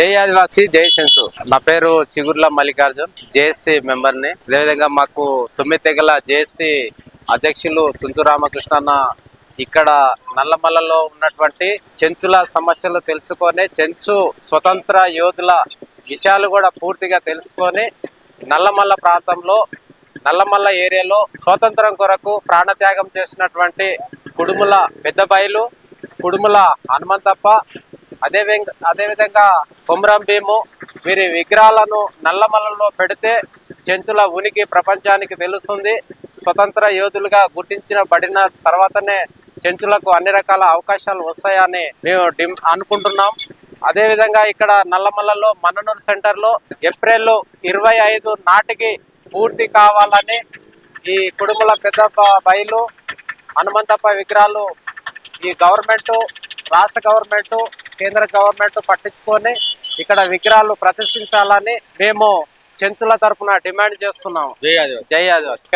జై ఆదివాసి జై సెన్సు. నా పేరు చిగుర్ల మల్లికార్జున్, జేఎస్సీ మెంబర్ని. అదేవిధంగా మాకు తొమ్మిది తెగల జేఎస్సీ అధ్యక్షులు తుంచు రామకృష్ణన్న ఇక్కడ నల్లమల్లలో ఉన్నటువంటి చెంచుల సమస్యలు తెలుసుకొని, చెంచు స్వతంత్ర యోధుల విషయాలు కూడా పూర్తిగా తెలుసుకొని, నల్లమల్ల ప్రాంతంలో నల్లమల్ల ఏరియాలో స్వాతంత్రం కొరకు ప్రాణత్యాగం చేసినటువంటి కుడుముల పెద్ద బయలు, కుడుముల హనుమంతప్ప, అదేవిధంగా కొమరం భీము వీరి విగ్రహాలను నల్లమల్లలో పెడితే చెంచుల ఉనికి ప్రపంచానికి తెలుస్తుంది. స్వతంత్ర యోధులుగా గుర్తించబడిన తర్వాతనే చెంచులకు అన్ని రకాల అవకాశాలు వస్తాయని మేము అనుకుంటున్నాం. అదేవిధంగా ఇక్కడ నల్లమల్లలో మన్ననూరు సెంటర్లో ఏప్రిల్ 25 నాటికి పూర్తి కావాలని ఈ కుడుముల పెద్ద బయలు హనుమంతప్ప విగ్రహాలు ఈ గవర్నమెంట్, రాష్ట్ర గవర్నమెంట్, కేంద్ర గవర్నమెంట్ పట్టించుకొని ఇక్కడ విగ్రహాలు ప్రదర్శించాలని మేము చెంచుల తరఫున డిమాండ్ చేస్తున్నాము. జై ఆదివాసి.